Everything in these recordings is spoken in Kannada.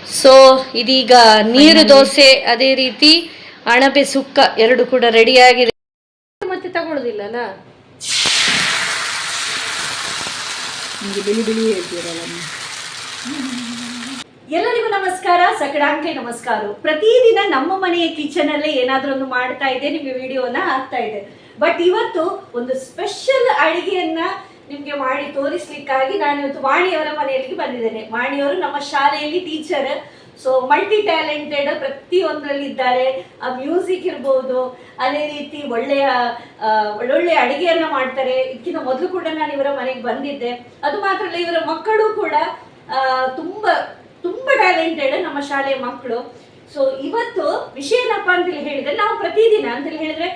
ಸೊ ಇದೀಗ ನೀರು ದೋಸೆ ಅದೇ ರೀತಿ ಅಣಬೆ ಸುಕ್ಕ ಎರಡು ಕೂಡ ರೆಡಿ ಆಗಿದೆ. ಮತ್ತೆ ತಗೊಳ್ಳೋದಿಲ್ಲಲ್ಲ, ಬಿಳಿ ಬಿಳಿ ಹೇಳ್ತೀರಲ್ಲ. ಎಲ್ಲರಿಗೂ ನಮಸ್ಕಾರ, ಸಕಡಾಂಕೆ ನಮಸ್ಕಾರ. ಪ್ರತಿದಿನ ನಮ್ಮ ಮನೆಯ ಕಿಚನ್ ಅಲ್ಲೇ ಏನಾದ್ರೂ ಒಂದು ಮಾಡ್ತಾ ಇದೆ, ನಿಮ್ಗೆ ವಿಡಿಯೋನ ಹಾಕ್ತಾ ಇದೆ. ಬಟ್ ಇವತ್ತು ಒಂದು ಸ್ಪೆಷಲ್ ಅಡಿಗೆಯನ್ನ ನಿಮ್ಗೆ ಮಾಡಿ ತೋರಿಸ್ಲಿಕ್ಕಾಗಿ ನಾನು ಇವತ್ತು ವಾಣಿಯವರ ಮನೆಯಲ್ಲಿ ಬಂದಿದ್ದೇನೆ. ವಾಣಿಯವರು ನಮ್ಮ ಶಾಲೆಯಲ್ಲಿ ಟೀಚರ್, ಸೊ ಮಲ್ಟಿ ಟ್ಯಾಲೆಂಟೆಡ್, ಪ್ರತಿಯೊಂದರಲ್ಲಿ ಇದ್ದಾರೆ. ಆ ಮ್ಯೂಸಿಕ್ ಇರ್ಬೋದು, ಅದೇ ರೀತಿ ಒಳ್ಳೊಳ್ಳೆ ಅಡಿಗೆಯನ್ನ ಮಾಡ್ತಾರೆ. ಇದಕ್ಕಿಂತ ಮೊದಲು ಕೂಡ ನಾನು ಇವರ ಮನೆಗೆ ಬಂದಿದ್ದೆ. ಅದು ಮಾತ್ರ ಅಲ್ಲ, ಇವರ ಮಕ್ಕಳು ಕೂಡ ತುಂಬಾ ಟ್ಯಾಲೆಂಟೆಡ್, ನಮ್ಮ ಶಾಲೆಯ ಮಕ್ಕಳು. ಸೊ ಇವತ್ತು ವಿಷಯ ಏನಪ್ಪ ಅಂತೇಳಿ ಹೇಳಿದ್ರೆ, ನಾವು ಪ್ರತಿದಿನ ಅಂತೇಳಿ ಹೇಳಿದ್ರೆ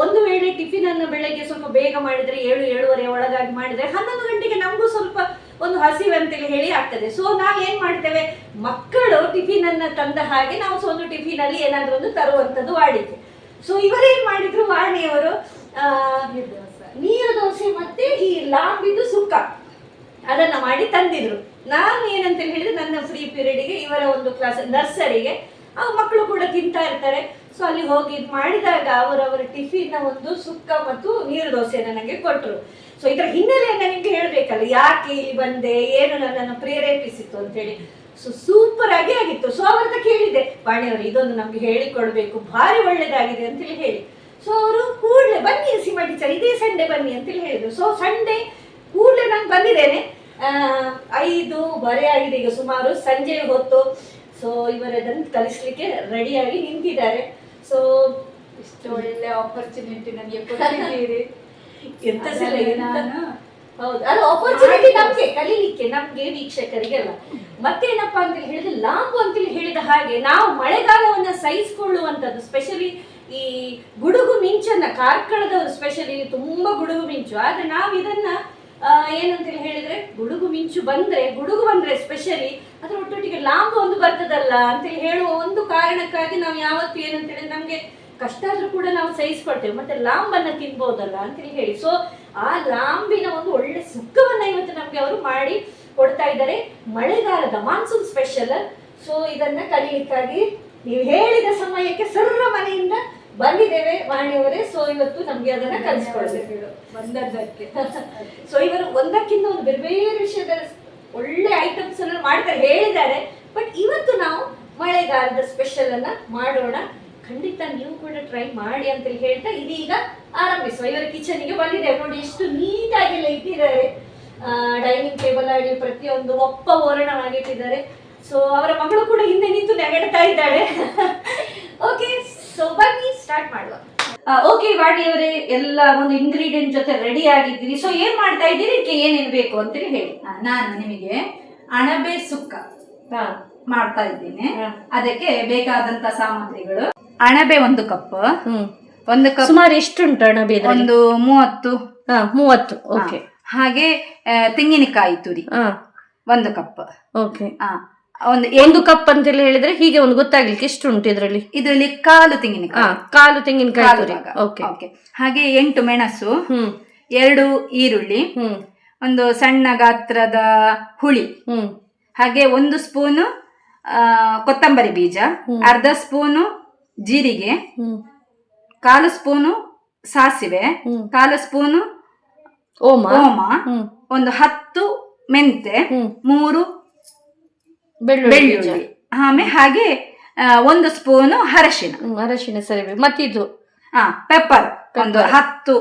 ಒಂದು ವೇಳೆ ಟಿಫಿನ್ ಅನ್ನು ಬೆಳಗ್ಗೆ ಸ್ವಲ್ಪ ಬೇಗ ಮಾಡಿದ್ರೆ 7-7:30 ಒಳಗಾಗಿ ಮಾಡಿದ್ರೆ 11 ಗಂಟೆಗೆ ನಮಗೂ ಸ್ವಲ್ಪ ಒಂದು ಹಸಿವು ಅಂತೇಳಿ ಹೇಳಿ ಆಗ್ತದೆ. ಸೊ ನಾವ್ ಏನ್ ಮಾಡ್ತೇವೆ, ಮಕ್ಕಳು ಟಿಫಿನ್ ಅನ್ನ ತಂದ ಹಾಗೆ ನಾವು ಒಂದು ಟಿಫಿನ್ ಅಲ್ಲಿ ಏನಾದ್ರೂ ಒಂದು ತರುವಂತದ್ದು ವಾಡಿಕೆ. ಸೊ ಇವರೇನ್ ಮಾಡಿದ್ರು, ವಾಣಿಯವರು ನೀರು ದೋಸೆ ಮತ್ತೆ ಈ ಲಾಂಬಿದ್ದು ಸುಕ್ಕ ಅದನ್ನ ಮಾಡಿ ತಂದಿದ್ರು. ನಾನು ಏನಂತೇಳಿ ಹೇಳಿದ್ರೆ, ನನ್ನ ಫ್ರೀ ಪೀರಿಯಡ್ಗೆ ಇವರ ಒಂದು ಕ್ಲಾಸ್ ನರ್ಸರಿಗೆ ಆ ಮಕ್ಕಳು ಕೂಡ ತಿಂತಾ ಇರ್ತಾರೆ. ಸೊ ಅಲ್ಲಿ ಹೋಗಿ ಮಾಡಿದಾಗ ಅವರವರ ಟಿಫಿನ್ ಒಂದು ಸುಕ್ಕ ಮತ್ತು ನೀರು ದೋಸೆಯನ್ನು ನನಗೆ ಕೊಟ್ಟರು. ಸೊ ಇದರ ಹಿನ್ನೆಲೆಯನ್ನ ನಿಮ್ಗೆ ಹೇಳ್ಬೇಕಲ್ಲ, ಯಾಕೆ ಇಲ್ಲಿ ಬಂದೆ, ಏನು ನನ್ನನ್ನು ಪ್ರೇರೇಪಿಸಿತ್ತು ಅಂತೇಳಿ. ಸೊ ಸೂಪರ್ ಆಗಿ ಆಗಿತ್ತು. ಸೊ ಅವ್ರನ್ನ ಕೇಳಿದೆ, ವಾಣಿಯವರು ಇದೊಂದು ನಮ್ಗೆ ಹೇಳಿಕೊಡ್ಬೇಕು, ಭಾರಿ ಒಳ್ಳೇದಾಗಿದೆ ಅಂತೇಳಿ ಹೇಳಿ. ಸೊ ಅವರು ಕೂಡಲೇ ಬನ್ನಿ ಸೀಮಾ ಟೀಚರ್, ಇದೇ ಸಂಡೇ ಬನ್ನಿ ಅಂತೇಳಿ ಹೇಳಿದ್ರು. ಸೊ ಸಂಡೇ ಕೂಡಲೇ ನಾನು ಬಂದಿದ್ದೇನೆ. 5:30 ಆಗಿದೆ ಈಗ ಸುಮಾರು, ಸಂಜೆ ಹೊತ್ತು. ಸೊ ಇವರದನ್ನು ಕಲಿಸ್ಲಿಕ್ಕೆ ರೆಡಿಯಾಗಿ ನಿಂತಿದ್ದಾರೆ. ಸೊ ಇಷ್ಟು ಒಳ್ಳೆ ಆಪರ್ಚುನಿಟಿ ನನಗೆ ಕೊಟ್ಟಿದ್ದೀರಿ. ಎಂತ ಸಲ ಹೌದು, ಅದು ಆಪರ್ಚುನಿಟಿ ನಮ್ಗೆ ಕಲೀಲಿಕ್ಕೆ, ನಮ್ಗೆ ವೀಕ್ಷಕರಿಗೆಲ್ಲ. ಮತ್ತೇನಪ್ಪಾ ಅಂತೇಳಿ ಹೇಳಿದ್ರೆ, ಲಾಂಬು ಅಂತೇಳಿ ಹೇಳಿದ ಹಾಗೆ ನಾವು ಮಳೆಗಾಲವನ್ನ ಸಹಿಸಿಕೊಳ್ಳುವಂಥದ್ದು. ಸ್ಪೆಷಲಿ ಈ ಗುಡುಗು ಮಿಂಚನ್ನ, ಕಾರ್ಕಳದವರು ಸ್ಪೆಷಲಿ ತುಂಬಾ ಗುಡುಗು ಮಿಂಚು. ಆದ್ರೆ ನಾವು ಇದನ್ನ ಏನಂತೇಳಿ ಹೇಳಿದ್ರೆ, ಗುಡುಗು ಬಂದ್ರೆ ಸ್ಪೆಷಲಿ ಅದ್ರ ಒಟ್ಟೊಟ್ಟಿಗೆ ಲಾಂಬು ಒಂದು ಬರ್ತದಲ್ಲ ಅಂತೇಳಿ ಹೇಳುವ ಒಂದು ಕಾರಣಕ್ಕಾಗಿ ನಾವು ಯಾವತ್ತು ಏನಂತೇಳಿ, ನಮ್ಗೆ ಕಷ್ಟ ಆದ್ರೂ ಕೂಡ ನಾವು ಸಹಿಸ್ಕೊಳ್ತೇವೆ, ಮತ್ತೆ ಲಾಂಬನ್ನ ತಿನ್ಬೋದಲ್ಲ ಅಂತೇಳಿ ಹೇಳಿ. ಸೊ ಆ ಲಾಂಬಿನ ಒಂದು ಒಳ್ಳೆ ಸುಕ್ಕವನ್ನ ಇವತ್ತು ನಮ್ಗೆ ಅವರು ಮಾಡಿ ಕೊಡ್ತಾ ಇದ್ದಾರೆ, ಮಳೆಗಾಲದ ಮಾನ್ಸೂನ್ ಸ್ಪೆಷಲ್. ಸೊ ಇದನ್ನ ಕಲಿಯಕ್ಕಾಗಿ ನೀವು ಹೇಳಿದ ಸಮಯಕ್ಕೆ ಸರ್ವ ಮನೆಯಿಂದ ಬಂದಿದ್ದೇವೆ ವಾಣಿಯವರೇ. ಸೊ ಇವತ್ತು ನಮ್ಗೆ ಅದನ್ನ ಕಲಿಸ್ಕೊಳ್ಬೇಕು ಬಂದದ್ದಕ್ಕೆ. ಸೊ ಇವರು ಒಂದಕ್ಕಿಂತ ಒಂದು ಬೇರೆ ಬೇರೆ ವಿಷಯದ ಒಳ್ಳೆ ಐಟಮ್ಸ್ ಅನ್ನು ಮಾಡ್ತಾರೆ, ಹೇಳಿದ್ದಾರೆ. ಬಟ್ ಇವತ್ತು ನಾವು ಮಳೆಗಾಲದ ಸ್ಪೆಷಲ್ ಅನ್ನ ಮಾಡೋಣ. ಖಂಡಿತ ನೀವು ಕೂಡ ಟ್ರೈ ಮಾಡಿ ಅಂತೇಳಿ ಹೇಳ್ತಾ ಇದೀಗ ಆರಂಭಿಸುವ. ಇವರ ಕಿಚನ್ಗೆ ಬಂದಿದ್ದೇವೆ. ನೋಡಿ ಎಷ್ಟು ನೀಟಾಗೆಲ್ಲ ಇಟ್ಟಿದ್ದಾರೆ, ಡೈನಿಂಗ್ ಟೇಬಲ್ ಆಗಲಿ ಪ್ರತಿಯೊಂದು ಒಪ್ಪ ಓರಣವಾಗಿಟ್ಟಿದ್ದಾರೆ. ಸೊ ಅವರ ಮಗಳು ಕೂಡ ಹಿಂದೆ ನಿಂತು ನೆಗಡ್ತಾ ಇದ್ದಾಳೆ. ಓಕೆ, ಸೊ ಬನ್ನಿ ಸ್ಟಾರ್ಟ್ ಮಾಡುವ. ಓಕೆ ವಾಣಿಯವರೇ, ಎಲ್ಲ ಒಂದು ಇಂಗ್ರೀಡಿಯೆಂಟ್ ಜೊತೆ ರೆಡಿ ಆಗಿದ್ದೀರಿ. ಸೊ ಏನ್ ಮಾಡ್ತಾ ಇದ್ದೀರಿ, ಇದಕ್ಕೆ ಏನೇನು ಬೇಕು ಅಂತೇಳಿ ಹೇಳಿ. ನಾನು ನಿಮಗೆ ಅಣಬೆ ಸುಕ್ಕ ಮಾಡ್ತಾ ಇದ್ದೀನಿ. ಅದಕ್ಕೆ ಬೇಕಾದಂತ ಸಾಮಗ್ರಿಗಳು: ಅಣಬೆ 1 ಕಪ್. 1 ಕಪ್ ಸುಮಾರು ಎಷ್ಟು ಅಣಬೆ? ಒಂದು 30. ಓಕೆ. ಹಾಗೆ ತೆಂಗಿನಕಾಯಿ ತುರಿ 1 ಕಪ್. ಓಕೆ. ಒಂದು ಕಪ್ ಅಂತೇಳಿ ಹೇಳಿದ್ರೆ ಹೀಗೆ ಒಂದು ಗೊತ್ತಾಗ್ಲಿಕ್ಕೆ ಎಷ್ಟು ಉಂಟು ಇದರಲ್ಲಿ? ಇದರಲ್ಲಿ ಕಾಲು ತೆಂಗಿನಕಾಯಿ ತುರಿ. ಓಕೆ. ಹಾಗೆ 8 ಮೆಣಸು, 2 ಈರುಳ್ಳಿ, ಒಂದು ಸಣ್ಣ ಗಾತ್ರದ ಹುಳಿ, ಹಾಗೆ 1 ಸ್ಪೂನು ಕೊತ್ತಂಬರಿ ಬೀಜ, ಅರ್ಧ ಸ್ಪೂನು ಜೀರಿಗೆ, 1/4 ಸ್ಪೂನು ಸಾಸಿವೆ, 1/4 ಸ್ಪೂನು ಓಮ, ಒಂದು 10 ಮೆಂತೆ, 3 ಬೆಳ್ಳುಳ್ಳಿ, ಹಾಗೆ 1 ಸ್ಪೂನು ಅರಶಿನ. ಸರಿ. ಮತ್ತಿದು ಪೆಪ್ಪರ್ ಒಂದು 10.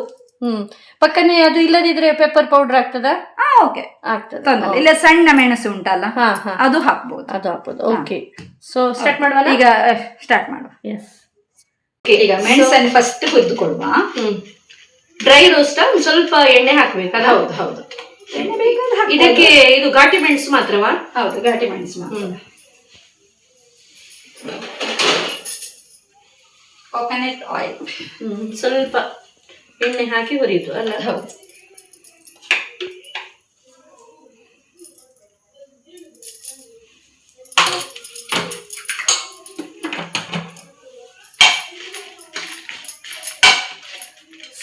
ಪಕ್ಕನೆ ಅದು ಇಲ್ಲದಿದ್ರೆ ಪೆಪ್ಪರ್ ಪೌಡರ್ ಆಗ್ತದಾ? ಓಕೆ, ಆಗ್ತದೆ. ಇಲ್ಲ ಸಣ್ಣ ಮೆಣಸು ಉಂಟಲ್ಲ, ಅದು ಹಾಕ್ಬೋದು. ಓಕೆ. ಸೊ ಸ್ಟಾರ್ಟ್ ಮಾಡುವ. ಈಗ ಸ್ಟಾರ್ಟ್ ಮಾಡುವ. ಎಸ್. ಈಗ ಮೆಣಸನ್ನು ಫಸ್ಟ್ ಹುರಿದುಕೊಳ್ಳುವ. ಡ್ರೈ ರೋಸ್ಟ್ ಸ್ವಲ್ಪ ಎಣ್ಣೆ ಹಾಕ್ಬೇಕಲ್ಲ? ಹೌದು. ಎಣ್ಣೆ ಬೇಕಾದ್ರೆ ಇದಕ್ಕೆ. ಇದು ಘಾಟಿ ಮೆಣಸು ಮಾತ್ರವಾ? ಹೌದು, ಘಾಟಿ ಮೆಣಸು ಮಾತ್ರ. ಕೋಕೋನಟ್ ಆಯಿಲ್ ಸ್ವಲ್ಪ ಎಣ್ಣೆ ಹಾಕಿ ಹುರಿಯುದು ಅಲ್ಲ? ಹೌದು.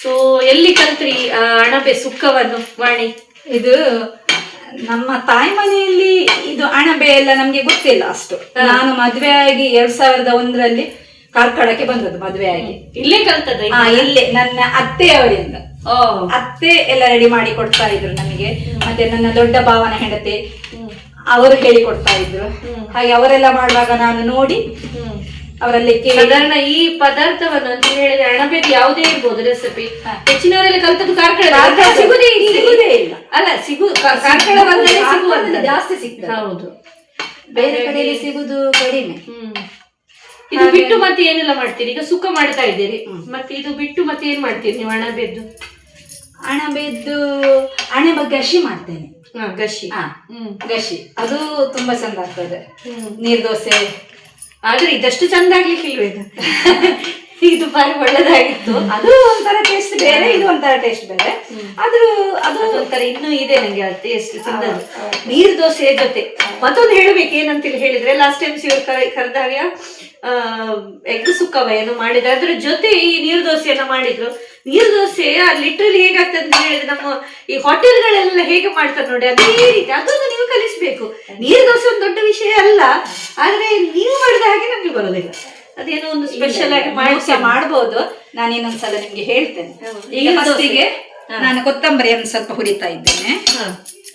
ಸೊ ಎಲ್ಲಿ ಕಲ್ತ್ರಿ ಅಣಬೆ ಸುಕ್ಕವನ್ನು ವಾಣಿ? ಇದು ನಮ್ಮ ತಾಯಿ ಮನೆಯಲ್ಲಿ ಇದು ಅಣಬೆ ಎಲ್ಲ ನಮ್ಗೆ ಗೊತ್ತಿಲ್ಲ ಅಷ್ಟು. ನಾನು ಮದ್ವೆ ಆಗಿ 2001ರಲ್ಲಿ ಕಾರ್ಕಳಕ್ಕೆ ಬಂದದ್ದು ಮದ್ವೆ ಆಗಿ. ಇಲ್ಲೇ ಕಲ್ತದ? ಇಲ್ಲೇ ನನ್ನ ಅತ್ತೆಯವರಿಂದ. ಅತ್ತೆ ಎಲ್ಲ ರೆಡಿ ಮಾಡಿ ಕೊಡ್ತಾ ಇದ್ರು ನಮಗೆ. ಮತ್ತೆ ನನ್ನ ದೊಡ್ಡ ಭಾವನ ಹೆಂಡತಿ ಅವರು ಹೇಳಿ ಕೊಡ್ತಾ ಇದ್ರು. ಹಾಗೆ ಅವರೆಲ್ಲ ಮಾಡುವಾಗ ನಾನು ನೋಡಿ ಅವರಲ್ಲಿ ಸಾಧಾರಣ ಈ ಪದಾರ್ಥವನ್ನು ಅಂತ ಹೇಳಿದ್ರೆ ಅಣಬೆದು ಯಾವುದೇ ಇರ್ಬೋದು ರೆಸಿಪಿ, ಹೆಚ್ಚಿನವರೆಲ್ಲ ಕಲ್ತದ್ದು ಕಾರ್ಕಳ ಸಿಗುದೇ ಇಲ್ಲ. ಅಲ್ಲ ಕಾರ್ಕಳ ಬಂದರೆ ಸಿಗುವಂತ ಜಾಸ್ತಿ ಸಿಗ್ತದೆ. ಹೌದು, ಬೇರೆ ಕಡೆಯಲ್ಲಿ ಸಿಗುದು ಕಡಿಮೆ. ಇದು ಬಿಟ್ಟು ಮತ್ತೆ ಏನೆಲ್ಲ ಮಾಡ್ತೀರಿ? ಈಗ ಸುಕ್ಕ ಮಾಡ್ತಾ ಇದ್ದೀರಿ, ಮತ್ತೆ ಇದು ಬಿಟ್ಟು ಮತ್ತೆ ಏನ್ ಮಾಡ್ತೀರಿ ನೀವು? ಅಣಬೆದ್ದು ಅಣಬೆ ಗಶಿ ಮಾಡ್ತೇನೆ. ಗಶಿ ಗಶಿ ಅದು ತುಂಬಾ ಚಂದ ಆಗ್ತದೆ. ನೀರ್ ದೋಸೆ. ಆದ್ರೆ ಇದಷ್ಟು ಚಂದ ಆಗ್ಲಿಕ್ಕಿಲ್ವೇ? ಇದು ಬಾರಿ ಒಳ್ಳೇದಾಗಿತ್ತು. ಅದು ಒಂಥರ ಟೇಸ್ಟ್ ಬೇರೆ, ಇದು ಒಂಥರ ಟೇಸ್ಟ್ ಬೇರೆ. ಆದ್ರೂ ಅದು ಒಂಥರ ಇನ್ನೂ ಇದೆ ನಂಗೆ ಆ ಟೇಸ್ಟ್ ತಿನ್ನೋದು. ನೀರು ದೋಸೆ ಜೊತೆ ಮತ್ತೊಂದು ಹೇಳ್ಬೇಕು ಏನಂತ ಹೇಳಿದ್ರೆ, ಲಾಸ್ಟ್ ಟೈಮ್ ಇವ್ರು ಕರೆದಾಗ ಎಗ್ ಸುಕ್ಕವ ಏನೋ ಮಾಡಿದ್ರೆ ಅದ್ರ ಜೊತೆ ಈ ನೀರು ದೋಸೆಯನ್ನ ಮಾಡಿದ್ರು. ನೀರು ದೋಸೆ ಲಿಟ್ರಲಿ ಹೇಗಾಗ್ತದೆ ಅಂತ ಹೇಳಿದ್ರೆ, ನಮ್ಮ ಈ ಹೋಟೆಲ್ಗಳೆಲ್ಲ ಹೇಗೆ ಮಾಡ್ತಾರೆ ನೋಡಿ ಅದೇ ರೀತಿ ಅದೊಂದು ನೀವು ಕಲಿಸ್ಬೇಕು. ನೀರು ದೋಸೆ ಒಂದು ದೊಡ್ಡ ವಿಷಯ ಅಲ್ಲ, ಆದ್ರೆ ನೀವು ಮಾಡಿದ ಹಾಗೆ ನಮ್ಗೆ ಬರೋದಿಲ್ಲ. ಅದೇನೋ ಒಂದು ಸ್ಪೆಷಲ್ ಆಗಿ ಮಾಡ್ಬೋದು. ನಾನು ಇನ್ನೊಂದ್ಸಲ ನಿಮ್ಗೆ ಹೇಳ್ತೇನೆ. ಈಗ ಫಸ್ಟಿಗೆ ನಾನು ಕೊತ್ತಂಬರಿಯನ್ನು ಸ್ವಲ್ಪ ಹುರಿತಾ ಇದ್ದೇನೆ.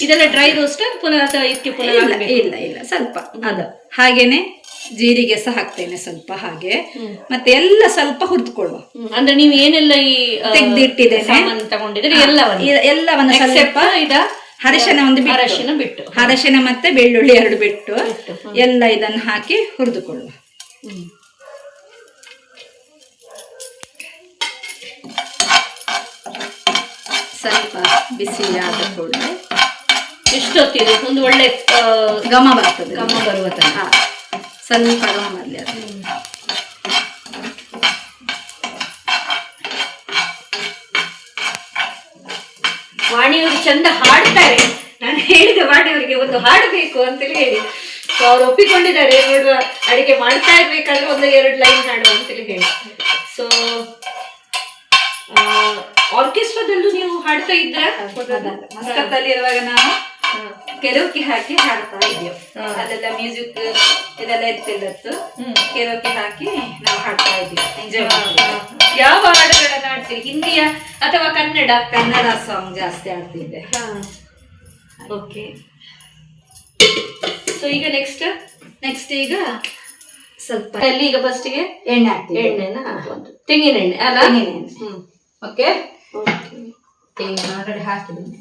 ಇದೆಲ್ಲ ಡ್ರೈ ರೋಸ್ಟ್ ಪುನಃ ಇದಕ್ಕೆ ಪುನಃ ಇಲ್ಲ ಸ್ವಲ್ಪ ಅದು ಹಾಗೇನೆ ಜೀರಿಗೆ ಸಹ ಹಾಕ್ತೇನೆ ಸ್ವಲ್ಪ ಹಾಗೆ. ಮತ್ತೆ ಎಲ್ಲ ಸ್ವಲ್ಪ ಹುರಿದುಕೊಳ್ಳುವ. ಅಂದ್ರೆ ನೀವು ಏನೆಲ್ಲ ಈ ತೆಗೆದಿಟ್ಟಿದ್ದೇನೆ ತಗೊಂಡಿದ್ರೆ ಎಲ್ಲವನ್ನ ಸ್ವಲ್ಪ ಅರಶಿನ ಬಿಟ್ಟು ಅರಶಿನ ಮತ್ತೆ ಬೆಳ್ಳುಳ್ಳಿ 2 ಬಿಟ್ಟು ಎಲ್ಲ ಇದನ್ನು ಹಾಕಿ ಹುರಿದುಕೊಳ್ಳುವ. ಸ್ವಲ್ಪ ಬಿಸಿ ಆದ ಕೂಡಲೇ ಎಷ್ಟೊತ್ತಿದೆ ಒಂದು ಒಳ್ಳೆ ಘಮ ಬರ್ತದೆ. ಘಮ ಬರುವ ತನಕ ಸ್ವಲ್ಪ ಘಮ ಬರಲಿ. ಅದು ವಾಣಿಯವರು ಚಂದ ಹಾಡ್ತಾರೆ. ನಾನು ಹೇಳಿದೆ ವಾಣಿಯವರಿಗೆ ಒಂದು ಹಾಡು ಬೇಕು ಅಂತೇಳಿ ಹೇಳಿ, ಅವ್ರು ಒಪ್ಪಿಕೊಂಡಿದ್ದಾರೆ. ನೋಡುವ, ಅಡಿಗೆ ಮಾಡ್ತಾ ಇರ್ಬೇಕಾದ್ರೆ 1-2 ಲೈನ್ ಹಾಡುವ ಅಂತೇಳಿ ಹೇಳಿ. ಸೊ ಆರ್ಕೆಸ್ಟ್ರಾದಲ್ಲೂ ನೀವು ಹಾಡ್ತಾ ಇದ್ರ? ಮಸ್ಕತ್ತಲ್ಲಿ ಇರುವಾಗ ನಾವು ಕೆರೋಕಿ ಹಾಕಿ ಹಾಡ್ತಾ ಇದ್ದೇವೆ. ಅದೆಲ್ಲ ಮ್ಯೂಸಿಕ್ ಇದೆಲ್ಲ ಇರ್ತಿಲ್ಲತ್ತು. ಕೆರೋಕಿ ಹಾಕಿ ನಾವು ಹಾಡ್ತಾ ಇದ್ದೀವಿ, ಎಂಜಾಯ್ ಮಾಡ್ತೀವಿ. ಯಾವ ಹಾಡುಗಳನ್ನ ಹಾಡ್ತೀವಿ? ಹಿಂದಿಯ ಅಥವಾ ಕನ್ನಡ? ಕನ್ನಡ ಸಾಂಗ್ ಜಾಸ್ತಿ ಹಾಡ್ತಿದ್ದೆ. ಓಕೆ. ಸೊ ಈಗ ನೆಕ್ಸ್ಟ್ ಈಗ ಸ್ವಲ್ಪ ಅಲ್ಲಿ ಈಗ ಫಸ್ಟಿಗೆ ಎಣ್ಣೆ ಹಾಕ್ತೀವಿ. ಎಣ್ಣೆನ ಹಾಕುವಂತ ತೆಂಗಿನ ಎಣ್ಣೆ ಅಲ್ಲ? ತೆಂಗಿನ ಎಣ್ಣೆ. ಓಕೆ. ಆಲ್ರೆಡಿ ಹಾಕಿದ್ದೀನಿ.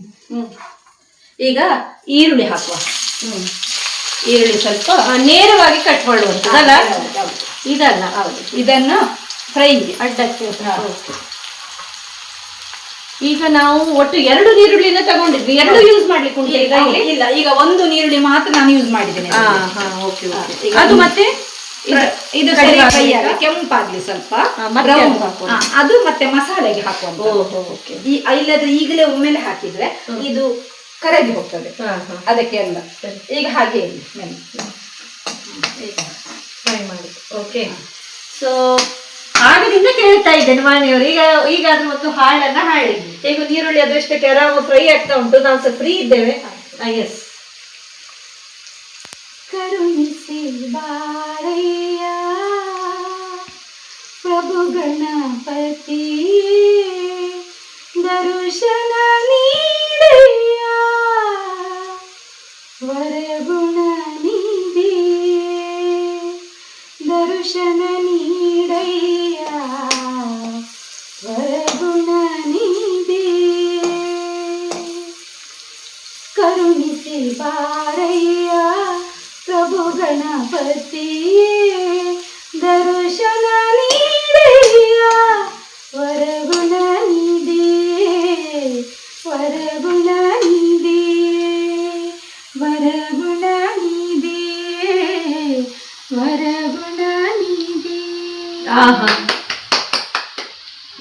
ಈಗ ಈರುಳ್ಳಿ ಹಾಕುವ. ಈರುಳ್ಳಿ ಸ್ವಲ್ಪ ನೇರವಾಗಿ ಕಟ್ ಮಾಡುವಂತದಲ್ಲ? ಇದಲ್ಲ, ಹೌದು. ಇದನ್ನು ಫ್ರೈಗೆ ಅಡ್ಡಕ್ಕೆ. ಈಗ ನಾವು ಒಟ್ಟು 2 ನೀರುಳ್ಳಿನ ತಗೊಂಡಿದ್ವಿ. 2 ಯೂಸ್ ಮಾಡ್ಲಿಕ್ಕೆ ಉಂಟು? ಇಲ್ಲ, ಈಗ 1 ನೀರುಳ್ಳಿ ಮಾತ್ರ ನಾನು ಯೂಸ್ ಮಾಡಿದ್ದೇನೆ. ಅದು ಮತ್ತೆ ಇದು ಕೆಂಪಾಗ್ಲಿ ಸ್ವಲ್ಪ, ಅದು ಮತ್ತೆ ಮಸಾಲೆಗೆ ಹಾಕುವಂತ. ಇಲ್ಲದ್ರೆ ಈಗಲೇ ಒಮ್ಮೆಲೆ ಹಾಕಿದ್ರೆ ಇದು ಕರಗಿ ಹೋಗ್ತದೆ ಅದಕ್ಕೆ ಎಲ್ಲ. ಈಗ ಹಾಗೆ ಫ್ರೈ ಮಾಡಿ. ಓಕೆ. ಸೊ ಆಗದಿಂದ ಕೇಳ್ತಾ ಇದ್ದೇನೆ ವಾಣಿಯವರು, ಈಗ ಅದ್ರ ಒಂದು ಹಾಡನ್ನ ಹಾಡಿ. ಈಗ ನೀರುಳ್ಳಿ ಅದಷ್ಟಕ್ಕೆ ಆರಾಮ ಫ್ರೈ ಆಗ್ತಾ ಉಂಟು, ನಾವು ಸಹ ಫ್ರೀ ಇದ್ದೇವೆ. ಎಸ್. ಕರುಣಿಸಿ ಬಾರಯ್ಯ ಪ್ರಭು ಗಣಪತಿ, ದರ್ಶನ ನೀಡಯ್ಯ ವರಗುಣ ನಿಧಿ, ದರ್ಶನ ನೀಡಯ್ಯ ವರಗುಣ ನಿಧಿ, ಕರುಣಿಸಿ ಬಾರಯ್ಯ ಪ್ರಭು ಗಣಪತಿ, ದರ್ಶನ ನೀಡಯ್ಯ ವರಗುಣ ನಿಧಿ, ವರಗುಣ ನಿಧಿ, ವರಗುಣ ನಿಧಿ, ವರಗುಣ ನಿಧಿ.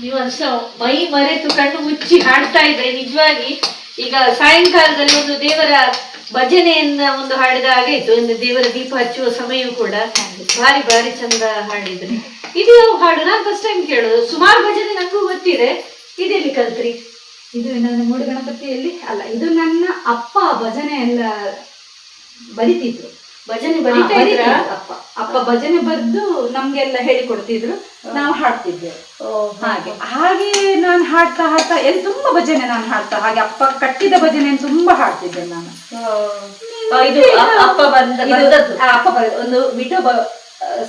ನೀವು ಮೈ ಮರೆತು ಕಣ್ಣು ಮುಚ್ಚಿ ಹಾಡ್ತಾ ಇದ್ರೆ ನಿಜವಾಗಿ. ಈಗ ಸಾಯಂಕಾಲದಲ್ಲಿ ಒಂದು ದೇವರ ಭಜನೆಯನ್ನ ಒಂದು ಹಾಡಿದ ಹಾಗೆ ಇತ್ತು. ಒಂದು ದೇವರ ದೀಪ ಹಚ್ಚುವ ಸಮಯ ಕೂಡ ಭಾರಿ ಭಾರಿ ಚಂದ ಹಾಡಿದ್ರಿ. ಇದು ಯಾವ ಹಾಡು? ನಾನು ಫಸ್ಟ್ ಟೈಮ್ ಕೇಳೋದು. ಸುಮಾರು ಭಜನೆ ನಂಗೂ ಗೊತ್ತಿದೆ. ಇದೆಲ್ಲಿ ಕಲ್ತ್ರಿ? ಇದು ನನ್ನ ಮೂಡು ಗಣಪತಿಯಲ್ಲಿ ಅಲ್ಲ, ಇದು ನನ್ನ ಅಪ್ಪ ಭಜನೆ ಎಲ್ಲ ಬರಿತಿದ್ರು. ಭಜನೆ ಬರಿತಿದ್ರು ಅಪ್ಪ ಭಜನೆ ಬರೆದು ನಮ್ಗೆಲ್ಲ ಹೇಳಿಕೊಡ್ತಿದ್ರು, ನಾವು ಹಾಡ್ತಿದ್ದೆ. ಹಾಗೆ ನಾನು ಹಾಡ್ತಾ ಹಾಡ್ತಾ ತುಂಬಾ ಭಜನೆ ನಾನು ಹಾಡ್ತಾ, ಹಾಗೆ ಅಪ್ಪ ಕಟ್ಟಿದ ಭಜನೆ ತುಂಬಾ ಹಾಡ್ತಿದ್ದೆ ನಾನು. ಅಪ್ಪ ಒಂದು ವಿಠೋಬ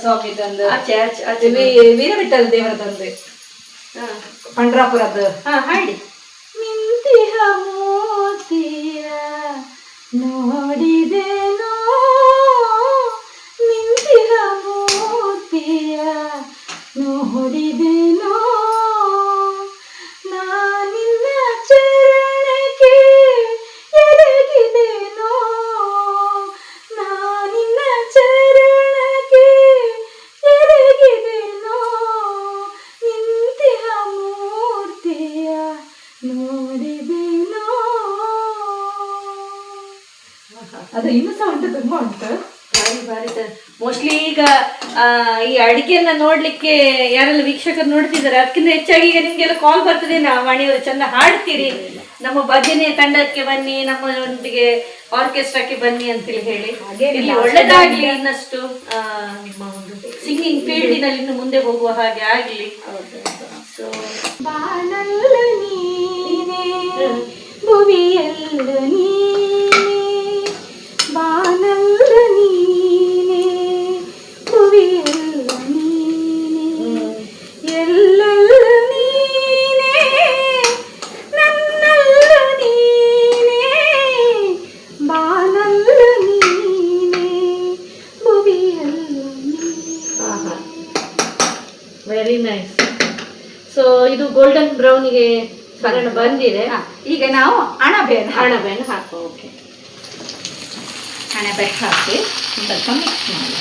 ಸ್ವಾಮಿದೊಂದು, ವೀರವಿಠಲ ದೇವರದೊಂದು, ಪಂಡ್ರಾಪುರದ್ದು ಹಾಡಿ. ನಿಂತಿಹ ಮೋತಿಯ ನೋಡಿದೆನೋ, ನಿಂತಿಹ ಮೋತಿಯ ನೋಡಿದೆನೋ, ನಾನಿನ್ನ ಚರಣಕ್ಕೆ ಎರಗಿದೆನೋ, ನಾನಿನ್ನ ಚರಣಕ್ಕೆ ಎರಗಿದೆನೋ, ನಿಂತಿಹ ಮೂರ್ತಿಯ ನೋಡಿದೆನೋ. ಅದು ಇನ್ನೂ ಸಹ ಉಂಟು, ತುಂಬಾ ಉಂಟು. ಮೋಸ್ಟ್ಲಿ ಈಗ ಈ ಅಡಿಗೆಯನ್ನ ನೋಡ್ಲಿಕ್ಕೆ ಯಾರೆಲ್ಲ ವೀಕ್ಷಕರು ನೋಡ್ತಿದ್ದಾರೆ, ಅದಕ್ಕಿಂತ ಹೆಚ್ಚಾಗಿ ಈಗ ನಿಮ್ಗೆಲ್ಲ ಕಾಲ್ ಬರ್ತದೆ, ವಾಣಿಯವರು ಚಂದ ಹಾಡ್ತೀರಿ, ನಮ್ಮ ಭಜನೆ ತಂಡಕ್ಕೆ ಬನ್ನಿ, ನಮ್ಮೊಂದಿಗೆ ಆರ್ಕೆಸ್ಟ್ರಾಕ್ಕೆ ಬನ್ನಿ ಅಂತೇಳಿ ಹೇಳಿ. ಇಲ್ಲಿ ಒಳ್ಳೆದಾಗ್ಲಿ, ಇನ್ನಷ್ಟು ನಿಮ್ಮ ಒಂದು ಸಿಂಗಿಂಗ್ ಫೀಲ್ಡಿನಲ್ಲಿ ಇನ್ನು ಮುಂದೆ ಹೋಗುವ ಹಾಗೆ ಆಗ್ಲಿ. ಸೊ ಬಾನಲ್ಲ ನೀನೇ ಭುವಿಯಲ್ಲ ನೀನೇ, ಬಾನಲ್ಲ ನೀನೇ ಭುವಿಯಲ್ಲ ನೀನೇ, ಎಲ್ಲೆಲ್ಲ ನೀನೇ ನನ್ನಲ್ಲ ನೀನೇ, ಬಾನಲ್ಲ ನೀನೇ ಭುವಿಯಲ್ಲ ನೀನೇ. Very nice. ಸೊ ಇದು ಗೋಲ್ಡನ್ ಬ್ರೌನ್ಗೆ ಬಣ್ಣ ಬಂದಿದೆ. ಈಗ ನಾವು ಅಣಬೆಯನ್ನು ಹಾಕುವ. ಓಕೆ, ಅಣಬೆ ಹಾಕಿ ಸ್ವಲ್ಪ ಮಿಕ್ಸ್ ಮಾಡಿ.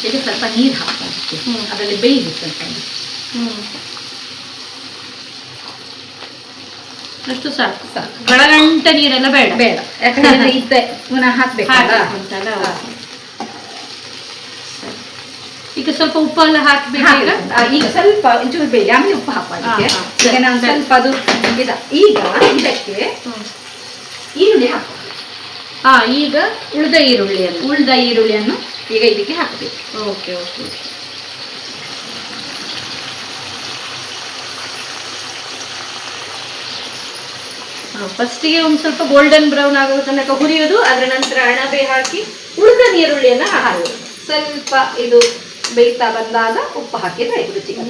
ಇದು ಸ್ವಲ್ಪ ನೀರು ಹಾಕಿ ಅದರಲ್ಲಿ ಬೇಯಿಸಿ ಸ್ವಲ್ಪ. ಅಷ್ಟು ಸಾಕು. ಗಳಗಂಟ ನೀರೆಲ್ಲ ಬೇಡ ಬೇಡ, ಯಾಕಂದ್ರೆ ಇತ್ತೆ ಪುನಃ ಹಾಕ್ಬೇಕಲ್ಲ. ಈಗ ಸ್ವಲ್ಪ ಉಪ್ಪು ಎಲ್ಲ ಹಾಕ್ಬೇಕು. ಈಗ ಸ್ವಲ್ಪ ಒಂಚೂರು ಬೇಗ ಆಮೇಲೆ ಉಪ್ಪು ಹಾಕಿ. ಈಗ ನಾನು ಸ್ವಲ್ಪ ಅದು ಈಗ ಇದಕ್ಕೆ ಈರುಳ್ಳಿ ಹಾಕುವ. ಈಗ ಉಳಿದ ಈರುಳ್ಳಿಯನ್ನು ಈಗ ಇದಕ್ಕೆ ಹಾಕಬೇಕು. Okay okay okay. ಫಸ್ಟಿಗೆ ಒಂದು ಸ್ವಲ್ಪ ಗೋಲ್ಡನ್ ಬ್ರೌನ್ ಆಗೋ ತನಕ ಹುರಿಯೋದು, ಅದರ ನಂತರ ಅಣಬೆ ಹಾಕಿ ಉಳಿದ ನೀರುಳ್ಳಿಯನ್ನು ಹಾಕೋದು. ಸ್ವಲ್ಪ ಇದು ಬೇಯ್ತಾ ಬಂದಾಗ ಉಪ್ಪು ಹಾಕಿದ್ರೆ ಆಯ್ತು, ರುಚಿಗೆ.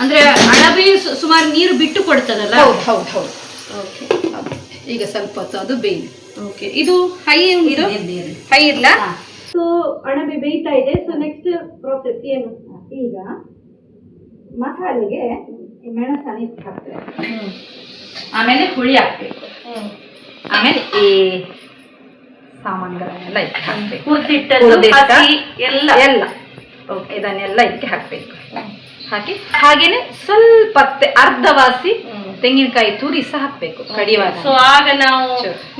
ಅಂದ್ರೆ ಅಣಬೆ ಸುಮಾರು ನೀರು ಬಿಟ್ಟು ಕೊಡ್ತದಲ್ಲ? ಹೌದು ಹೌದು ಹೌದು. ಓಕೆ, ಈಗ ಸ್ವಲ್ಪ ಹೊತ್ತು ಅದು ಬೇಯ್ಲಿ. ಓಕೆ, ಇದು ಹೈ ಇರ್ಲಾ? ಸೊ ಅಣಬೆ ಬೇಯ್ತಾ ಇದೆ. ಸೊ ನೆಕ್ಸ್ಟ್ ಪ್ರೋಸೆಸ್ ಏನು? ಈಗ ಮಸಾಲೆಗೆ ಮೆಣಸನ್ನು ಇಟ್ಟು ಹಾಕ್ತೇವೆ, ಆಮೇಲೆ ಹುಳಿ ಹಾಕ್ಬೇಕು, ಆಮೇಲೆ ಈ ಸಾಮಾನುಗಳನ್ನೆಲ್ಲ ಇಟ್ಟು ಹಾಕ್ಬೇಕು, ಎಲ್ಲ ಇದನ್ನೆಲ್ಲ ಇಟ್ಟು ಹಾಕ್ಬೇಕು. ಹಾಕಿ ಹಾಗೇನೆ ಸ್ವಲ್ಪ ಅರ್ಧವಾಸಿ ತೆಂಗಿನಕಾಯಿ ತುರಿ ಸಹ ಹಾಕ್ಬೇಕು ಕಡಿಯುವಾಗ. ಸೊ ಆಗ ನಾವು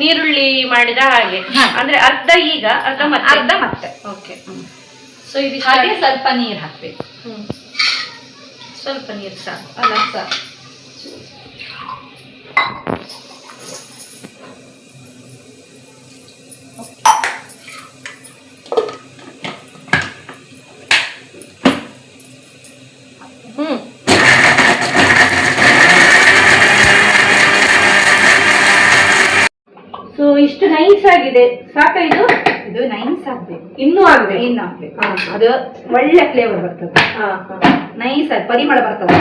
ನೀರುಳ್ಳಿ ಮಾಡಿದ ಹಾಗೆ, ಅಂದ್ರೆ ಅರ್ಧ ಈಗ ಅರ್ಧ ಮತ್ತೆ. ಓಕೆ. ಸೊ ಇದು ಹಾಗೆ ಸ್ವಲ್ಪ ನೀರು ಹಾಕ್ಬೇಕು. ಸ್ವಲ್ಪ ನೀರು ಸಾಕು ಅಲ್ಲ ಸಾಕು. ಸೊ ಇಷ್ಟು ನೈಸ್ ಆಗಿದೆ, ಸಾಕ? ಇದು ನೈಸ್ ಆಗ್ಬೇಕು, ಇನ್ನೂ ಆಗ್ಬೇಕು, ಇನ್ನು ಆಗ್ಬೇಕು. ಅದು ಒಳ್ಳೆ ಫ್ಲೇವರ್ ಬರ್ತದೆ, ನೈಸ್ ಆಗಿ ಪರಿಮಳ ಬರ್ತದೆ.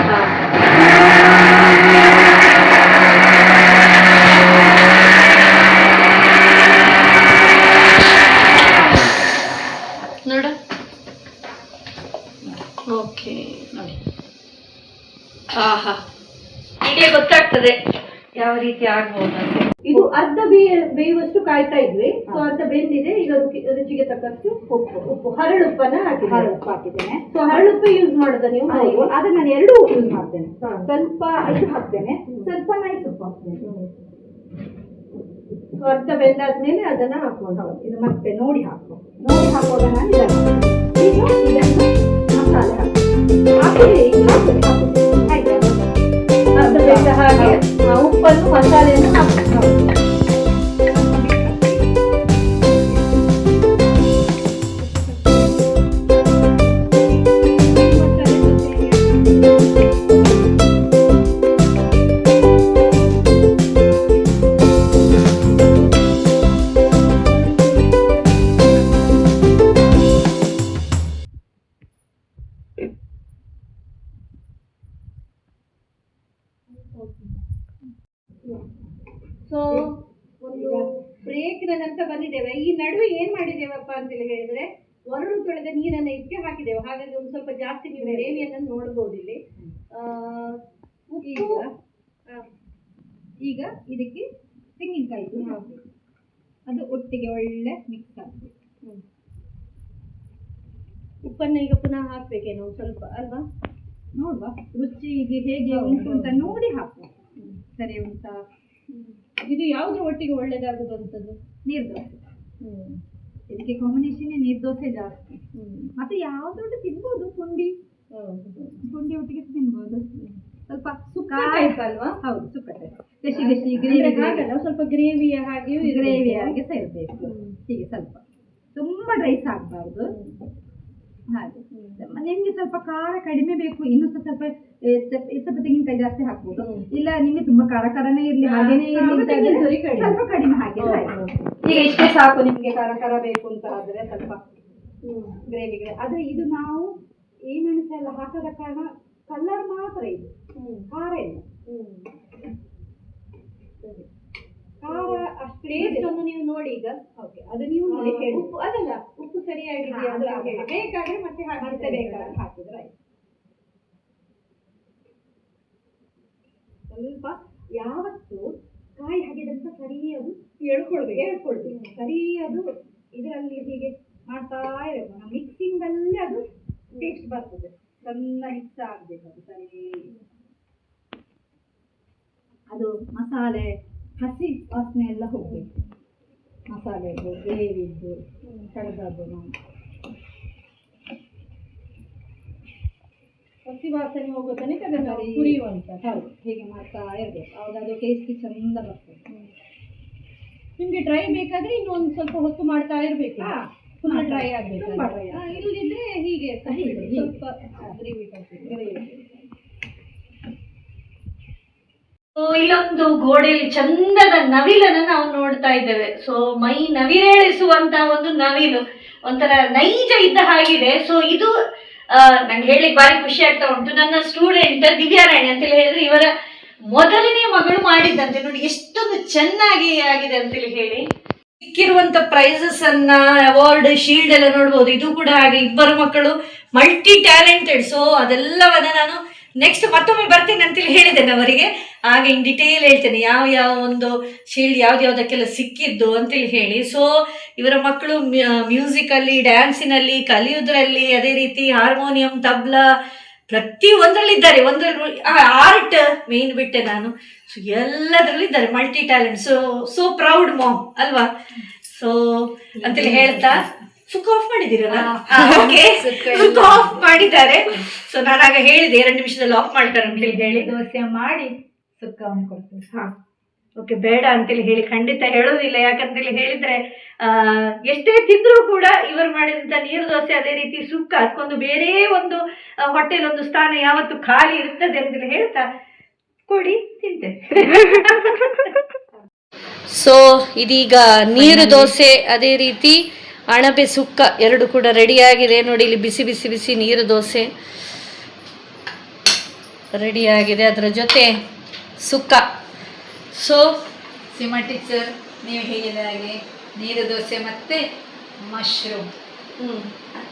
ನೋಡು. ಓಕೆ, ನೋಡಿ. ಹೀಗೆ ಗೊತ್ತಾಗ್ತದೆ ಯಾವ ರೀತಿ ಆಗ್ಬೋದು ಅಂತ. ಇದು ಅರ್ಧ ಬೇಯುವಷ್ಟು ಕಾಯ್ತಾ ಇದ್ವಿ. ಸೊ ಅರ್ಧ ಬೆಂದಿದೆ. ಈಗ ರುಚಿಗೆ ತಕ್ಕಷ್ಟು ಉಪ್ಪು ಹರಳುಪ್ಪನ್ನ ಹಾಕಿದ್ದೇನೆ. ಸೊ ಹರಳುಪ್ಪು ಯೂಸ್ ಮಾಡೋದ ನೀವು? ಆದ್ರೆ ನಾನು ಎರಡೂ ಯೂಸ್ ಮಾಡ್ತೇನೆ. ಸ್ವಲ್ಪ ಇದು ಹಾಕ್ತೇನೆ, ಸ್ವಲ್ಪ ನೈಸ್ ಉಪ್ಪು ಹಾಕ್ತೇನೆ. ಸೊ ಅರ್ಧ ಬೆಂದಾದ್ಮೇಲೆ ಅದನ್ನ ಹಾಕೊಂಡು ಇದು ಮತ್ತೆ ನೋಡಿ ಹಾಕುವಾಗ ನಾನು ಇದನ್ನು ಮಸಾಲೆ ಆಯ್ತಾ? ಅರ್ಧ ಬೇಗ ಹಾಗೆ ಉಪ್ಪನ್ನು ಮಸಾಲೆಯನ್ನು ಹಾಕಬೇಕು. ಸೊ ಒಂದು ಬ್ರೇಕ್ನ ನಂತರ ಬಂದಿದ್ದೇವೆ. ಈ ನಡುವೆ ಏನ್ ಮಾಡಿದ್ದೇವಪ್ಪ ಅಂತೇಳಿ ಹೇಳಿದ್ರೆ ಒರಳು ತೊಳೆದ ನೀರನ್ನ ಇದಕ್ಕೆ ಹಾಕಿದ್ದೇವೆ. ಹಾಗಾಗಿ ಒಂದು ಸ್ವಲ್ಪ ಜಾಸ್ತಿ ನೀವು ಗ್ರೇವಿಯನ್ನು ನೋಡ್ಬೋದು ಇಲ್ಲಿ. ಈಗ ಇದಕ್ಕೆ ತೆಂಗಿನಕಾಯಿ ಹಾಕಬೇಕು, ಅದು ಒಟ್ಟಿಗೆ ಒಳ್ಳೆ ಮಿಕ್ಸ್ ಆಗಬೇಕು. ಉಪ್ಪನ್ನ ಈಗ ಪುನಃ ಹಾಕ್ಬೇಕೇನೋ ಸ್ವಲ್ಪ ಅಲ್ವಾ? ನೋಡುವ ರುಚಿಗೆ ಹೇಗೆ ಉಂಟು ಅಂತ ನೋಡಿ ಹಾಕುವ. ಸರಿ ಉಂಟಾ? ಇದು ಯಾವ್ದು ಒಟ್ಟಿಗೆ ಒಳ್ಳೇದಾಗುದಂಥದ್ದು? ನೀರ್ ದೋಸೆ. ಇದಕ್ಕೆ ಕಾಂಬಿನೇಷನ್ ನೀರ್ ದೋಸೆ ಜಾಸ್ತಿ. ಮತ್ತೆ ಯಾವ್ದೊಂದು ತಿನ್ಬೋದು, ಪುಂಡಿ ಒಟ್ಟಿಗೆ ತಿನ್ಬೋದು. ಸ್ವಲ್ಪ ಸುಕ್ಕ ಟೈಪ್ ಅಲ್ವಾ? ಹೌದು, ಸುಕ್ಕ ಟೈಪ್. ಸ್ವಲ್ಪ ಗ್ರೇವಿಯ ಹಾಗೆ ಸಹ ಇರಬೇಕು. ಹೀಗೆ ಸ್ವಲ್ಪ ತುಂಬಾ ಡ್ರೈಸ್ ಆಗ್ಬಾರ್ದು. ಹಾಗೆ ನಿಮ್ಗೆ ಸ್ವಲ್ಪ ಖಾರ ಕಡಿಮೆ ಬೇಕು, ಇನ್ನು ಸ್ವಲ್ಪ ತೆಂಗಿನಕಾಯಿ ಜಾಸ್ತಿ ಹಾಕ್ಬೋದು. ಇಲ್ಲ ನಿಮ್ಗೆ ತುಂಬಾ ಖಾರನೇ ಇರ್ಲಿ, ಹಾಗೇನೆ ಸ್ವಲ್ಪ ಕಡಿಮೆ ಹಾಕಿದ್ರೆ ಈಗ ಇಷ್ಟೇ ಸಾಕು. ನಿಮ್ಗೆ ಖಾರ ಬೇಕು ಅಂತ ಆದ್ರೆ ಸ್ವಲ್ಪ ಗ್ರೇವಿ. ಆದ್ರೆ ಇದು ನಾವು ಏನೆಲ್ಲ ಹಾಕದ ಕಾರಣ ಕಲರ್ ಮಾತ್ರ ಇದು, ಖಾರ ಇಲ್ಲ. ಖಾರ ಅಷ್ಟು ಟೇಸ್ಟ್ ಅನ್ನು ನೀವು ನೋಡಿ ಈಗ. ಓಕೆ, ಅದು ನೀವು ನೋಡಿ ಹೇಳಿ. ಉಪ್ಪು ಅದಲ್ಲ, ಉಪ್ಪು ಸರಿಯಾಗಿದೆಯಾ ಅಂತ ಬೇಕಾದ್ರೆ ಮತ್ತೆ ಬೇಕಾದ್ರೆ ಹಾಕಿದ್ರೆ ಆಯ್ತು. ಸ್ವಲ್ಪ ಯಾವತ್ತು ಕಾಯಿ ಹಾಕಿದಂತ ಸರಿ ಅದು ಹೇಳ್ಕೊಳ್ಬೇಕು ಸರಿ. ಅದು ಇದರಲ್ಲಿ ಹೀಗೆ ಮಾಡ್ತಾ ಇರಬೇಕು. ನಾವು ಮಿಕ್ಸಿಂಗ್ ಅಲ್ಲಿ ಅದು ಟೇಸ್ಟ್ ಬರ್ತದೆ. ಚೆಂದ ಮಿಕ್ಸ್ ಆಗ್ಬೇಕು ಅದು ಸರಿ. ಅದು ಮಸಾಲೆ ಹಸಿ ವಾಸನೆ ಎಲ್ಲ ಹೋಗ್ಬೇಕು. ಮಸಾಲೆದು, ಗ್ರೇವಿದ್ದು, ಕಡದದ್ದು ನಾವು ಹಸಿ ವಾಸನೆ ಹೋಗೋ ತನಕ ಅದನ್ನು ಹುರಿಯುವಂತ. ಹೌದು, ಹೀಗೆ ಮಾಡ್ತಾ ಇರ್ಬೇಕು. ಅವಾಗ ಅದು ಟೇಸ್ಟ್ ಚಂದ ಬರ್ತದೆ. ನಿಮ್ಗೆ ಡ್ರೈ ಬೇಕಾದ್ರೆ ಇನ್ನು ಒಂದು ಸ್ವಲ್ಪ ಹೊತ್ತು ಮಾಡ್ತಾ ಇರ್ಬೇಕು. ಫುಲ್ ಡ್ರೈ ಆಗ್ಬೇಕು. ಇಲ್ಲದಿದ್ರೆ ಹೀಗೆ ಸ್ವಲ್ಪ ಗ್ರೇವಿ ಇಲ್ಲೊಂದು ಗೋಡೆಯಲ್ಲಿ ಚಂದದ ನವಿಲನ್ನು ನಾವು ನೋಡ್ತಾ ಇದ್ದೇವೆ. ಸೊ ಮೈ ನವಿರೇಳಿಸುವಂತ ಒಂದು ನವಿಲು, ಒಂಥರ ನೈಜ ಇದ್ದ ಹಾಗಿದೆ. ಸೊ ಇದು ನಂಗೆ ಹೇಳಿಕ್ ಬಾರಿ ಖುಷಿ ಆಗ್ತಾ ಉಂಟು. ನನ್ನ ಸ್ಟೂಡೆಂಟ್ ದಿವ್ಯಾರಾಣಿ ಅಂತೇಳಿ ಹೇಳಿದ್ರೆ ಇವರ ಮೊದಲನೇ ಮಗಳು ಮಾಡಿದ್ದಂತೆ. ನೋಡಿ ಎಷ್ಟೊಂದು ಚೆನ್ನಾಗಿ ಆಗಿದೆ ಅಂತೇಳಿ ಹೇಳಿ. ಸಿಕ್ಕಿರುವಂತ ಪ್ರೈಸಸ್ ಅನ್ನ, ಅವಾರ್ಡ್, ಶೀಲ್ಡ್ ಎಲ್ಲ ನೋಡ್ಬೋದು. ಇದು ಕೂಡ ಹಾಗೆ, ಇಬ್ಬರು ಮಕ್ಕಳು ಮಲ್ಟಿ ಟ್ಯಾಲೆಂಟೆಡ್. ಸೊ ಅದೆಲ್ಲವನ್ನ ನಾನು ನೆಕ್ಸ್ಟ್ ಮತ್ತೊಮ್ಮೆ ಬರ್ತೇನೆ ಅಂತೇಳಿ ಹೇಳಿದ್ದೇನೆ ಅವರಿಗೆ. ಹಾಗೆ ಇನ್ ಡಿಟೇಲ್ ಹೇಳ್ತೇನೆ ಯಾವ ಒಂದು ಶೀಲ್ಡ್ ಯಾವ್ದ್ಯಾವ್ದಕ್ಕೆಲ್ಲ ಸಿಕ್ಕಿದ್ದು ಅಂತೇಳಿ ಹೇಳಿ. ಸೊ ಇವರ ಮಕ್ಕಳು ಮ್ಯೂಸಿಕಲ್ಲಿ, ಡ್ಯಾನ್ಸಿನಲ್ಲಿ, ಕಲಿಯುವುದರಲ್ಲಿ, ಅದೇ ರೀತಿ ಹಾರ್ಮೋನಿಯಂ, ತಬ್ಲಾ ಪ್ರತಿ ಒಂದರಲ್ಲಿದ್ದಾರೆ. ಆರ್ಟ್ ಮೇನ್ ಬಿಟ್ಟೆ ನಾನು. ಸೊ ಎಲ್ಲದರಲ್ಲೂ ಇದ್ದಾರೆ, multi talent. So proud mom ಅಲ್ವಾ? ಸೊ ಅಂತೇಳಿ ಹೇಳ್ತಾ ಸುಕ್ಕ ಆಫ್ ಮಾಡಿದ್ದೀರಲ್ಲ? ಓಕೆ, ಸುಕ್ಕ ಆಫ್ ಮಾಡಿದ್ದಾರೆ. ಸೊ ನಾನು ಆಗ ಹೇಳಿದೆ 2 ನಿಮಿಷದಲ್ಲಿ ಆಫ್ ಮಾಡ್ತಾರೆ ಅಂತೇಳಿ ಹೇಳಿ. ದೋಸೆ ಮಾಡಿ ಸುಕ್ಕ ಕೊಡ್ತೀನಿ. ಹಾ, ಓಕೆ, ಬೇಡ ಅಂತೇಳಿ ಹೇಳಿ ಖಂಡಿತ ಹೇಳೋದಿಲ್ಲ. ಯಾಕಂತೇಳಿ ಹೇಳಿದ್ರೆ ಎಷ್ಟೇ ತಿಂದ್ರೂ ಕೂಡ ಇವರು ಮಾಡಿದಂತ ನೀರು ದೋಸೆ, ಅದೇ ರೀತಿ ಸುಕ್ಕ, ಅದಕ್ಕೊಂದು ಬೇರೆ ಒಂದು ಹೋಟೆಲ್ ಒಂದು ಸ್ಥಾನ ಯಾವತ್ತು ಖಾಲಿ ಇರ್ತದೆ ಅಂತೇಳಿ ಹೇಳ್ತಾ ಕೊಡಿ, ತಿಂತೇನೆ. ಸೊ ಇದೀಗ ನೀರು ದೋಸೆ ಅದೇ ರೀತಿ ಅಣಬೆ ಸುಕ್ಕ ಎರಡು ಕೂಡ ರೆಡಿಯಾಗಿದೆ. ನೋಡಿ ಇಲ್ಲಿ ಬಿಸಿ ಬಿಸಿ ಬಿಸಿ ನೀರು ದೋಸೆ ರೆಡಿಯಾಗಿದೆ, ಅದರ ಜೊತೆ ಸುಕ್ಕ. ಸೊ ಸೀಮಾ ಟೀಚರ್, ನೀವು ಹೇಳಿದ ಹಾಗೆ ನೀರು ದೋಸೆ ಮತ್ತೆ ಮಶ್ರೂಮ್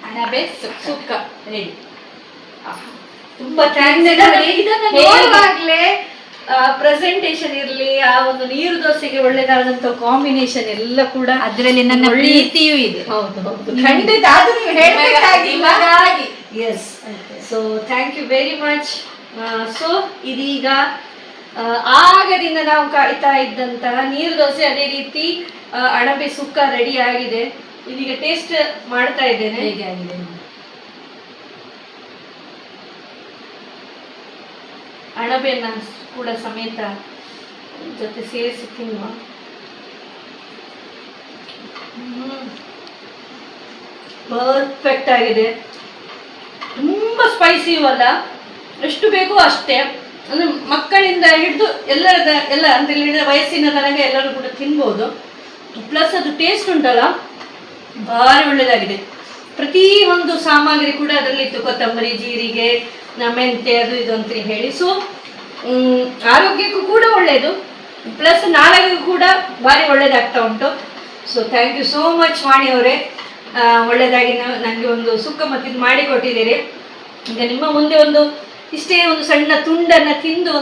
ಅಣಬೆ ಸುಕ್ಕ ರೆಡಿ. ತುಂಬಾ ಥ್ಯಾಂಕ್ಸ್. ಪ್ರೆಸೆಂಟೇಶನ್ ಇರಲಿ, ಆ ಒಂದು ನೀರು ದೋಸೆಗೆ ಒಳ್ಳೆದಾದಂತ ಕಾಂಬಿನೇಷನ್ ಎಲ್ಲ ಕೂಡ ಅದರಲ್ಲಿ ನನ್ನ ಪ್ರೀತಿಯೂ ಇದೆ. ಹೌದು ಖಂಡಿತ, ಅದು ನೀವು ಹೇಳಬೇಕಾಗಿಲ್ಲ. Yes, so thank you very much. So ಇದೀಗ ಆಗದಿಂದ ನಾವು ಕಾಯ್ತಾ ಇದ್ದಂತಹ ನೀರು ದೋಸೆ ಅದೇ ರೀತಿ ಅಣಬೆ ಸುಕ್ಕ ರೆಡಿ ಆಗಿದೆ. ಇದೀಗ ಟೇಸ್ಟ್ ಮಾಡ್ತಾ ಇದ್ದೇನೆ. ಹೇಗೆ ಆಗಿದೆ? ಅಣಬೆಯನ್ನು ಕೂಡ ಸಮೇತ ಜೊತೆ ಸೇರಿಸಿ ತಿನ್ನುವ. ಪರ್ಫೆಕ್ಟ್ ಆಗಿದೆ. ತುಂಬ ಸ್ಪೈಸಿಯೂ ಅಲ್ಲ, ಎಷ್ಟು ಬೇಕೋ ಅಷ್ಟೇ. ಅಂದರೆ ಮಕ್ಕಳಿಂದ ಹಿಡಿದು ಎಲ್ಲ ಅಂತ ಹೇಳಿದ್ರೆ ವಯಸ್ಸಿನ ತನಕ ಎಲ್ಲರೂ ಕೂಡ ತಿನ್ಬೋದು. ಪ್ಲಸ್ ಅದು ಟೇಸ್ಟ್ ಉಂಟಲ್ಲ ಭಾರಿ ಒಳ್ಳೆಯದಾಗಿದೆ. ಪ್ರತಿ ಒಂದು ಸಾಮಗ್ರಿ ಕೂಡ ಅದರಲ್ಲಿತ್ತು, ಕೊತ್ತಂಬರಿ, ಜೀರಿಗೆ, ಮೆಂತೆ, ಅದು ಇದು ಅಂತ ಹೇಳಿ. ಸೊ ಆರೋಗ್ಯಕ್ಕೂ ಕೂಡ ಒಳ್ಳೆಯದು, ಪ್ಲಸ್ ನಾಲಿಗೆಗೂ ಕೂಡ ಭಾರಿ ಒಳ್ಳೆಯದಾಗ್ತಾ ಉಂಟು. So thank you so much Vani ಅವರೇ, ಒಳ್ಳೆಯದಾಗಿ ನನಗೆ ಒಂದು ಸುಕ್ಕ ಮತ್ತಿದ್ದು ಮಾಡಿಕೊಟ್ಟಿದ್ದೀರಿ. ಈಗ ನಿಮ್ಮ ಮುಂದೆ ಇಷ್ಟೇ ಒಂದು ಸಣ್ಣ ತುಂಡನ್ನು ತಿಂದು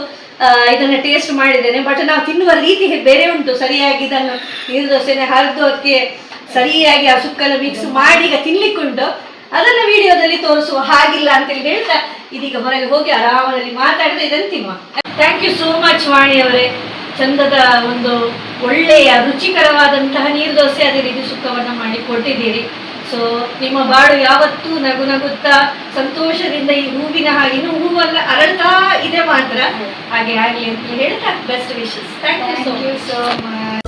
ಇದನ್ನು ಟೇಸ್ಟ್ ಮಾಡಿದ್ದೇನೆ. ಬಟ್ ನಾವು ತಿನ್ನುವ ರೀತಿ ಬೇರೆ ಉಂಟು. ಸರಿಯಾಗಿ ಇದನ್ನು ನೀರು ದೋಸೆನ ಹರಿದು ಅದಕ್ಕೆ ಸರಿಯಾಗಿ ಆ ಸುಕ್ಕನ್ನು ಮಿಕ್ಸ್ ಮಾಡಿ ಈಗ ತಿನ್ಲಿಕ್ಕುಂಟು. ಅದನ್ನು ವಿಡಿಯೋದಲ್ಲಿ ತೋರಿಸುವ ಹಾಗಿಲ್ಲ ಅಂತೇಳಿ ಹೇಳ್ತಾ ಇದೀಗ ಹೊರಗೆ ಹೋಗಿ ಆರಾಮದಲ್ಲಿ ಮಾತಾಡಿದ್ರೆ ಇದನ್ನು ತಿನ್ನುವ. Thank you so much Vani ಅವರೇ, ಚಂದದ ಒಂದು ಒಳ್ಳೆಯ ರುಚಿಕರವಾದಂತಹ ನೀರು ದೋಸೆ ಅದೇ ರೀತಿ ಸುಕ್ಕವನ್ನು ಮಾಡಿ ಕೊಟ್ಟಿದ್ದೀರಿ. ಸೊ ನಿಮ್ಮ ಬಾಳು ಯಾವತ್ತೂ ನಗು ನಗುತ್ತಾ ಸಂತೋಷದಿಂದ ಈ ಹೂವಿನ ಹಾಗೆ ಇನ್ನೂ ಹೂವನ್ನ ಅರಳ್ತಾ ಇದೆ ಮಾತ್ರ, ಹಾಗೆ ಆಗಲಿ ಅಂತ ಹೇಳ್ತಾ best wishes. Thank you so much.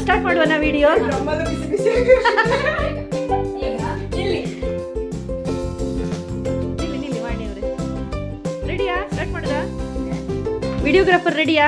Start ಮಾಡುವ ವಿಡಿಯೋ. ನಿಲ್ಲಿ ಮಾಡಿ ಅವರೇ, ರೆಡಿಯಾ? ಸ್ಟಾರ್ಟ್ ಮಾಡುದಾ? ವಿಡಿಯೋಗ್ರಾಫರ್ ರೆಡಿಯಾ?